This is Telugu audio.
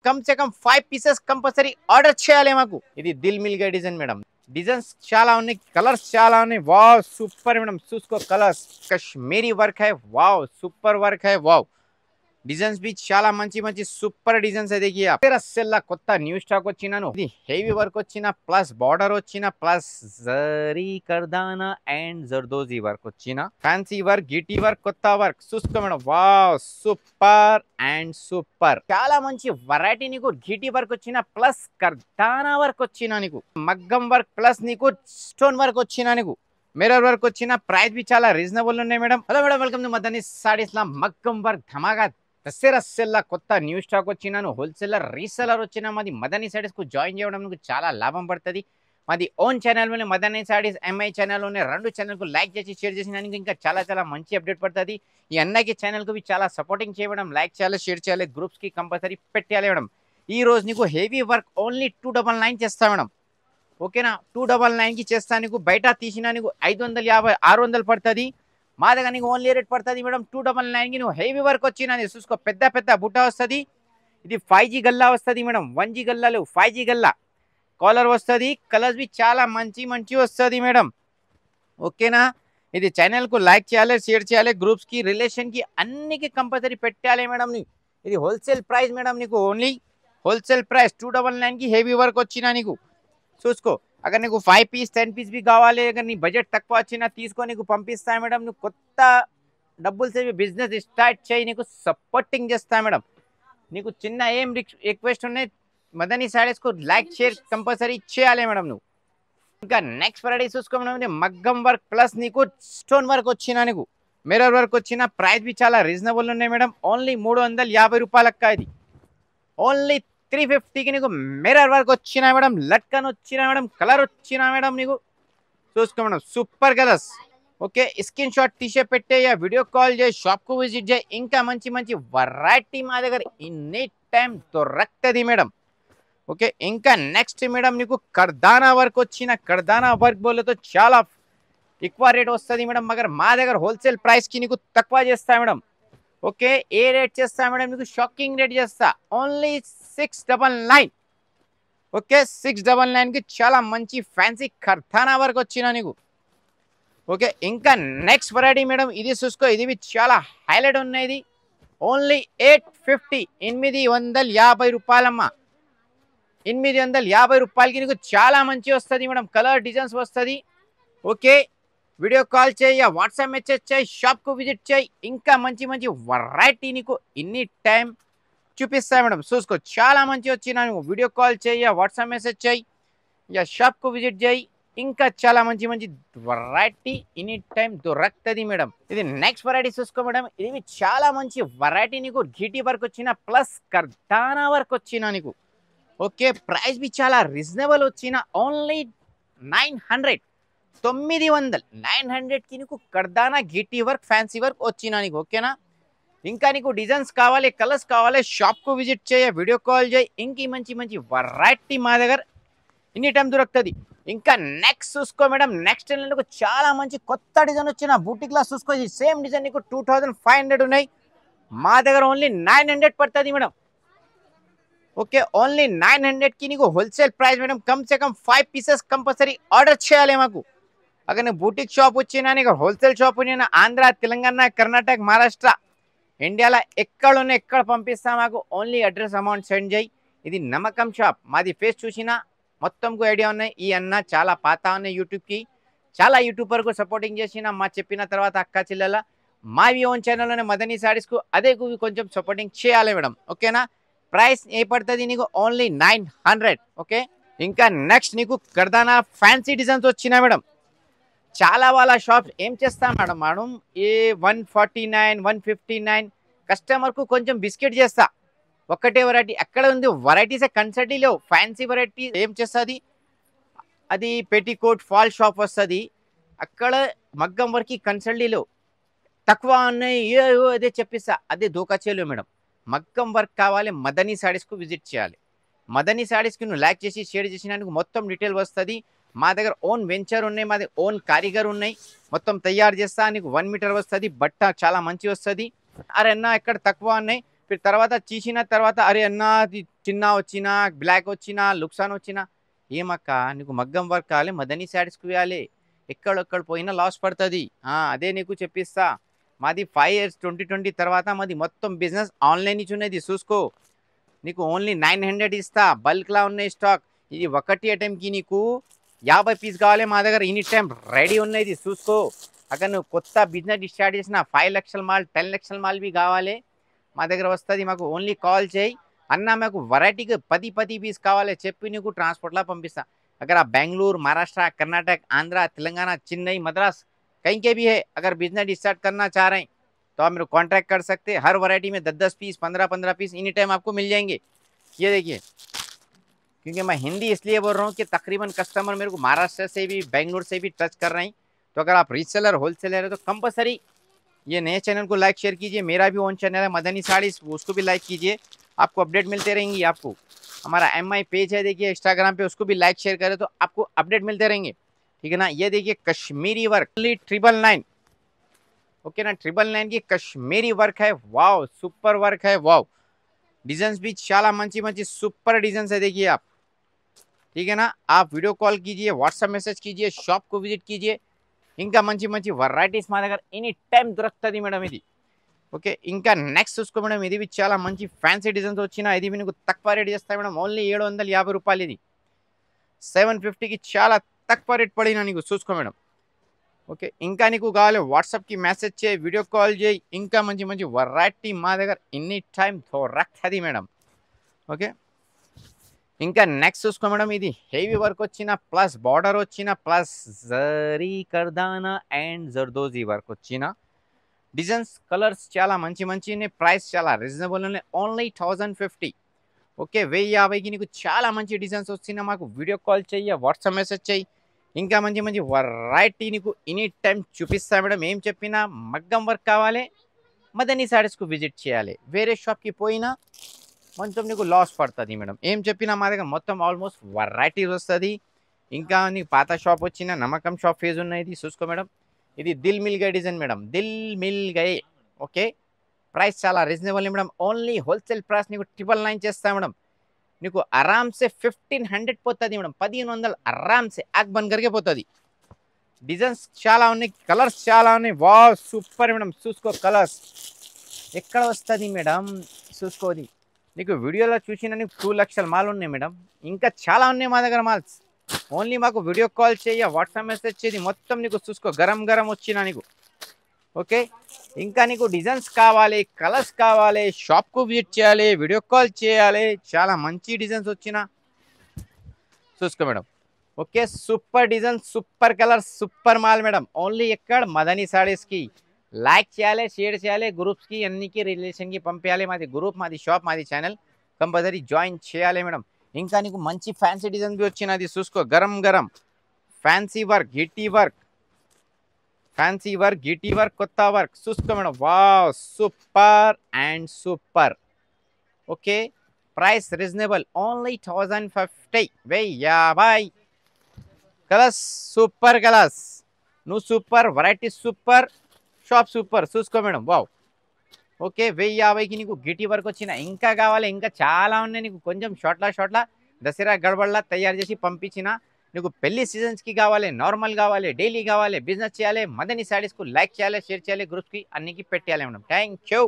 कम से कम 5 పీసెస్ కంపల్సరీ ఆర్డర్ చేయాలి మాకు ఇది దిల్ మిల్ గా డిజైన్ మేడం డిజైన్స్ చాలా ఉన్నాయి కలర్స్ చాలా ఉన్నాయి వావ్ సూపర్ మేడం చూసుకో కలర్స్ కశ్మీరీ వర్క్ है वाव సూపర్ వర్క్ है वाव డిజైన్స్ भी చాలా మంచి మంచి సూపర్ డిజైన్స్ है देखिए आप तेरा सेल्ला కొత్త న్యూ స్టాక్ వచ్చినాను ఇది హెవీ వర్క్ వచ్చిన ప్లస్ బార్డర్ వచ్చిన ప్లస్ జరీ కర్దానా అండ్ జర్దోజీ వర్క్ వచ్చిన ఫ్యాన్సీ వర్క్ గిటి వర్క్ కొత్త వర్క్ చూసుకో madam wow super and super చాలా మంచి వెరైటీ నీకు గిటి వర్క్ వచ్చిన ప్లస్ కర్దానా వర్క్ వచ్చిన నీకు మగ్గం వర్క్ ప్లస్ నీకు స్టోన్ వర్క్ వచ్చిన నీకు మిర్రర్ వర్క్ వచ్చిన ప్రైస్ भी చాలా రీజనబుల్ ఉన్నాయి madam hello madam welcome to Madani saris లా మగ్గం వర్క్ ధమాకా దసరా సెల్ కొత్త న్యూ స్టాక్ వచ్చినాను హోల్సేలర్ రీసెలర్ వచ్చిన మాది మదనీ సారీస్ కు జాయిన్ చేయడం మీకు చాలా లాభం పడుతుంది మాది ఓన్ ఛానల్ లోనే మదనీ సారీస్ ఎంఐ ఛానల్ లోనే రెండు ఛానల్ కు లైక్ చేసి షేర్ చేసినానికి ఇంకా చాలా చాలా మంచి అప్డేట్ పడుతుంది ఈ అన్నకి ఛానల్ కు చాలా సపోర్టింగ్ చేయడం లైక్ చేయాలి షేర్ చేయాలి గ్రూప్స్ కి కంపల్సరీ పెట్టాలి మేడం ఈ రోజు నీకు హెవీ వర్క్ ఓన్లీ 299 చేస్తా మేడం ఓకేనా 299 కి చేస్తా నీకు బయట తీసినా నీకు 550 600 పడుతుంది మా దగ్గర నీకు ఓన్లీ రేట్ పడుతుంది మేడం 299 కి నువ్వు హెవీ వర్క్ వచ్చినది చూసుకో పెద్ద పెద్ద బుట్ట వస్తుంది ఇది 5G గల్లా వస్తుంది మేడం 1G గల్లాలు 5G గల్లా కాలర్ వస్తుంది కలర్స్ भी చాలా మంచి మంచి వస్తుంది మేడం ఓకేనా ఇది ఛానల్ కు లైక్ చేయాలి షేర్ చేయాలి గ్రూప్స్ కి రిలేషన్ కి అన్నికి కంపల్సరీ పెట్టాలి మేడం ఇది హోల్సేల్ ప్రైస్ మేడం నీకు ఓన్లీ హోల్సేల్ ప్రైస్ 299 కి హెవీ వర్క్ వచ్చినా నీకు చూసుకో అगर నీకు 5 పీస్ 10 పీస్ भी కావాలి అगर నీ బడ్జెట్ తక్కువ వచ్చినా తీసుకో నీకు పంపిస్తా మేడం నువ్వు కొత్త డబ్బులు సేవి బిజినెస్ స్టార్ట్ చేయి నీకు సపోర్టింగ్ చేస్తా మేడం నీకు చిన్న ఏం రిక్వెస్ట్ ఉన్నాయి మదనీ సారీస్ కు లైక్ షేర్ కంపల్సరీ చేయాలి మేడం నువ్వు ఇంకా నెక్స్ట్ వెరైటీ చూసుకో మేడం మగ్గం వర్క్ ప్లస్ నీకు స్టోన్ వర్క్ వచ్చినా నీకు మిర్రర్ వర్క్ వచ్చిన ప్రైస్ भी చాలా రీజనబుల్ ఉన్నాయి మేడం ఓన్లీ 350 రూపాయలక్క ఇది ఓన్లీ 350 కి నీకు మిర్రర్ వర్క్ వచ్చినా మేడం లట్కన్ వచ్చినా మేడం కలర్ వచ్చినా మేడం నీకు చూసుకో madam super colours okay screen shot తీసే పెట్టే యా వీడియో కాల్ చేయి షాప్ కు విజిట్ చేయి ఇంకా మంచి మంచి వెరైటీ మా దగ్గర ఎనీ టైం దొరకతది మేడం ఓకే ఇంకా నెక్స్ట్ మేడం నీకు కర్దానా వర్క్ వచ్చిన కర్దానా వర్క్ బోలేతో చాలా ఎక్కువ రేట్ వస్తుంది మేడం మగర్ మా దగ్గర హోల్సేల్ ప్రైస్ కి నీకు తక్కువ చేస్తా మేడం ఓకే ఏ రేట్ చేస్తా మేడం నీకు షాకింగ్ రేట్ చేస్తా ఓన్లీ 699 ఓకే 699 కి చాలా మంచి ఫ్యాన్సీ కర్దానా వర్క్ వచ్చినా నీకు ఓకే ఇంకా నెక్స్ట్ వెరైటీ మేడం ఇది చూసుకో ఇది చాలా హైలైట్ ఉన్నది ఓన్లీ 850 రూపాయలమ్మా 850 రూపాయలకి నీకు చాలా మంచి వస్తుంది మేడం కలర్ డిజైన్స్ వస్తుంది ఓకే వీడియో కాల్ చేయి వాట్సాప్ మెసేజ్ చేయి షాప్ కు విజిట్ చేయి ఇంకా మంచి మంచి వెరైటీ నీకు ఎనీ టైం చూపిస్తా మేడం చూసుకో చాలా మంచి వచ్చినా నువ్వు వీడియో కాల్ చేయి వాట్సాప్ మెసేజ్ చేయి యా షాప్ కు విజిట్ చేయి ఇంకా చాలా మంచి మంచి వెరైటీ ఎనీ టైం దొరకతది మేడం ఇది నెక్స్ట్ వెరైటీ చూసుకో మేడం ఇది చాలా మంచి వెరైటీ నీకు గిటి వర్క్ వచ్చిన ప్లస్ కర్దానా వర్క్ వచ్చినా నీకు ఓకే ప్రైస్ भी చాలా రీజనబుల్ వచ్చిన ఓన్లీ 900 900 కి నీకు కర్దానా గిటి వర్క్ ఫ్యాన్సీ వర్క్ వచ్చినా నీకు ఓకేనా ఇంకా నీకు డిజైన్స్ కావాలి కలర్స్ కావాలి షాప్ కు విజిట్ చేయి వీడియో కాల్ చేయి ఇంక మంచి మంచి వెరైటీ మా దగ్గర ఎనీ టైం దొరుకుతుంది ఇంకా నెక్స్ట్ చూసుకో మేడం నెక్స్ట్ నీకు చాలా మంచి కొత్త డిజైన్ వచ్చిన బూటిక్ లా చూసుకో ఈ సేమ్ డిజైన్ నీకు 2500 ఉన్నాయి మా దగ్గర ఓన్లీ 900 పడుతుంది మేడం ఓకే ఓన్లీ 900 కి నీకు wholesale price madam come say come 5 pieces compulsory order చేయాలి మాకు అगर నీ బూటిక్ షాప్ వచ్చినా నీకు హోల్సేల్ షాప్ ఉన్నా ఆంధ్ర తెలంగాణ కర్ణాటక మహారాష్ట్ర ఇండియాలో ఎక్కడున్నా ఎక్కడ పంపిస్తా మాకు ఓన్లీ అడ్రస్ అమౌంట్ సెండ్ చేయి ఇది నమ్మకం షాప్ మాది ఫేస్ చూసినా మొత్తంకు ఐడియా ఉన్నాయి ఈ అన్న చాలా పాత ఉన్నాయి యూట్యూబ్కి చాలా యూట్యూబర్కు సపోర్టింగ్ చేసిన మా చెప్పిన తర్వాత అక్క చెల్లెల మావి ఓన్ ఛానల్లోనే మదనీ సారీస్కు అదే కొంచెం సపోర్టింగ్ చేయాలి మేడం ఓకేనా ప్రైస్ ఏ పడుతుంది నీకు ఓన్లీ 900 ఓకే ఇంకా నెక్స్ట్ నీకు కర్దానా ఫ్యాన్సీ డిజైన్స్ వచ్చినా మేడం చాలా వాళ్ళ షాప్స్ ఏం చేస్తా మేడం ఏ 149 159 కస్టమర్కు కొంచెం బిస్కెట్ చేస్తా ఒక్కటే వెరైటీ అక్కడ ఉంది వెరైటీసే కన్సల్టీ లేవు ఫ్యాన్సీ వెరైటీ ఏం చేస్తుంది అది పెటికోట్ ఫాల్ షాప్ వస్తుంది అక్కడ మగ్గం వరకు కన్సల్టీ లేవు తక్కువ ఉన్నాయి అదే చెప్పిస్తా అదే దోకా చేయలేవు మేడం మగ్గం వర్క్ కావాలి మదనీ సారీస్కు విజిట్ చేయాలి మదనీ సారీస్కి నువ్వు లైక్ చేసి షేర్ చేసినందుకు మొత్తం డీటెయిల్ వస్తుంది మా దగ్గర ఓన్ వెంచర్ ఉన్నాయి మాది ఓన్ కారిగర్ ఉన్నాయి మొత్తం తయారు చేస్తా నీకు 1 మీటర్ వస్తుంది బట్ట చాలా మంచి వస్తుంది అరే అన్న ఎక్కడ తక్కువ ఉన్నాయి फिर తర్వాత చీసిన తర్వాత అరే అన్నా అది చిన్న వచ్చినా బ్లాక్ వచ్చినా లుక్సాన్ వచ్చినా ఏమక్క నీకు మగ్గం వర్క్ కావాలి మదనీ శారీస్కి వేయాలి ఎక్కడెక్కడ పోయినా లాస్ పడుతుంది అదే నీకు చెప్పిస్తా మాది 5 years 2020 తర్వాత మాది మొత్తం బిజినెస్ ఆన్లైన్ నుంచి ఉన్నది చూసుకో నీకు ఓన్లీ 900 ఇస్తా బల్క్లా ఉన్నాయి స్టాక్ ఇది ఒకటి ఐటెంకి నీకు 50 పీస్ కావాలి మా దగ్గర ఎనీ టైం రెడీ ఉన్నది చూసుకో అక్కడ నువ్వు కొత్త బిజినెస్ స్టార్ట్ చేసిన 5 లక్షల మాల్ 10 లక్షల మాల్ भी కావాలి మా దగ్గర వస్తుంది మాకు ఓన్లీ కాల్ చేయి అన్న మాకు వెరైటీకి 10 పీస్ కావాలి చెప్పి నీకు ట్రాన్స్పోర్ట్లా పంపిస్తా अगर आप बेंगलुरु महाराष्ट्र कर्नाटक आंध्रा तेलंगाना चेन्नई मद्रास कहीं के भी है अगर बिजनेस स्टार्ट करना चाह रहे हैं तो आप मेरे कॉन्टैक्ट कर सकते हैं हर वैरायटी में 10 पीस 15 पीस एनी टाइम आपको मिल जाएंगे ये देखिए क्योंकि मैं हिंदी इसलिए बोल रहा हूँ कि तकरीबन कस्टमर मेरे को महाराष्ट्र से भी बेंगलुरु से भी टच कर रहे हैं तो अगर आप रीसेलर होलसेलर है तो कंपलसरी ये नए चैनल को लाइक शेयर कीजिए मेरा भी ओन चैनल है मदनी साड़ीज उसको भी लाइक कीजिए आपको अपडेट मिलते रहेंगी आपको हमारा MI पेज है देखिए इंस्टाग्राम पे उसको भी लाइक शेयर करें तो आपको अपडेट मिलते रहेंगे ठीक है ना ये देखिए कश्मीरी वर्क 999 ओके ना 999 की कश्मीरी वर्क है वाव सुपर वर्क है वाव डिजाइन भी చాలా మంచి మంచి सुपर डिजाइन है देखिए आप ठीक है ना आप वीडियो कॉल कीजिए व्हाट्सएप मैसेज कीजिए शॉप को विजिट कीजिए ఇంకా మంచి మంచి వెరైటీస్ మా దగ్గర ఎనీ టైం దొరుకుతుంది మేడం ఇది ఓకే ఇంకా నెక్స్ట్ చూసుకో మేడం ఇది भी చాలా మంచి ఫ్యాన్సీ డిజైన్స్ వచ్చినా ఇది మీకు తక్కువ రేట్ చేస్తా మేడం ఓన్లీ 750 రూపాయలు ఇది 750 కి చాలా తక్కువ రేట్ పడినా నీకు చూసుకో మేడం ఓకే ఇంకా నీకు కావాలి వాట్సాప్ కి మెసేజ్ చేయి వీడియో కాల్ చేయి ఇంకా మంచి మంచి వెరైటీ మా దగ్గర ఎనీ టైం దొరుకుతుంది మేడం ఓకే ఇంకా నెక్స్ట్ చూసుకో మేడం ఇది హెవీ వర్క్ వచ్చిన ప్లస్ బార్డర్ వచ్చిన ప్లస్ జరీ కర్దానా అండ్ జర్దోజీ వర్క్ వచ్చిన డిజైన్స్ కలర్స్ చాలా మంచి మంచి ప్రైస్ చాలా రీజనబుల్ ఉన్నాయి ఓన్లీ 1050 ఓకే 1050కి నీకు చాలా మంచి డిజైన్స్ వచ్చినా మాకు వీడియో కాల్ చెయ్యి వాట్సాప్ మెసేజ్ చెయ్యి ఇంకా మంచి మంచి వెరైటీ నీకు ఎనీ టైం చూపిస్తా మేడం ఏం చెప్పినా మగ్గం వర్క్ కావాలి మదనీ సారీస్కు విజిట్ చేయాలి వేరే షాప్కి పోయినా కొంచెం నీకు లాస్ పడుతుంది మేడం ఏం చెప్పినా మా దగ్గర మొత్తం ఆల్మోస్ట్ వెరైటీస్ వస్తుంది ఇంకా నీకు పాత షాప్ వచ్చిన నమ్మకం షాప్ ఫేజ్ ఉన్నది చూసుకో మేడం ఇది Dil Mil Gaye design madam Dil Mil Gaye okay price చాలా reasonable madam only wholesale price నీకు 999 చేస్తా మేడం నీకు ఆరామ్సే 1500 పోతుంది మేడం 1500 ఆరామ్సే ఆగ్ బంద్ करके పోతుంది డిజైన్స్ చాలా ఉన్నాయి కలర్స్ చాలా ఉన్నాయి వావ్ సూపర్ మేడం చూసుకో కలర్స్ ఎక్కడ వస్తుంది మేడం చూసుకోది నీకు వీడియోలో చూసిన నీకు 2 లక్షల మాల్ ఉన్నాయి మేడం ఇంకా చాలా ఉన్నాయి మా దగ్గర మాల్స్ ఓన్లీ మాకు వీడియో కాల్ చేయ వాట్సాప్ మెసేజ్ చేసి మొత్తం నీకు చూసుకో గరం గరం వచ్చినా నీకు ఓకే ఇంకా నీకు డిజైన్స్ కావాలి కలర్స్ కావాలి షాప్కు విజిట్ చేయాలి వీడియో కాల్ చేయాలి చాలా మంచి డిజైన్స్ వచ్చినా చూసుకో madam okay super design super colour super mall madam only ఎక్కడ మదనీ సారీస్కి లైక్ చేయాలి షేర్ చేయాలి గ్రూప్స్కి అన్నికి రిలేషన్కి పంపించాలి మాది గ్రూప్ మాది షాప్ మాది ఛానల్ కంపల్సరీ జాయిన్ చేయాలి మేడం ఇంకా నీకు మంచి ఫ్యాన్సీ డిజైన్ బి వచ్చినది చూసుకో గరం గరం ఫ్యాన్సీ వర్క్ గిటీ వర్క్ కొత్త వర్క్ చూసుకో madam wow super and super okay price reasonable only 1050 50 colours super colours నువ్వు super variety super shop super చూసుకో మేడం వావ్ ఓకే 1050కి నీకు గిటీ వర్క్ వచ్చిన ఇంకా కావాలి ఇంకా చాలా ఉన్నాయి నీకు కొంచెం షార్ట్లా దసరా గడబడలా తయారు చేసి పంపించిన నీకు పెళ్లి సీజన్స్కి కావాలి నార్మల్ కావాలి డైలీ కావాలి బిజినెస్ చేయాలి మదనీ సారీస్కు లైక్ చేయాలి షేర్ చేయాలి గ్రూప్స్కి అన్నికి పెట్టేయాలి మేడం థ్యాంక్ యూ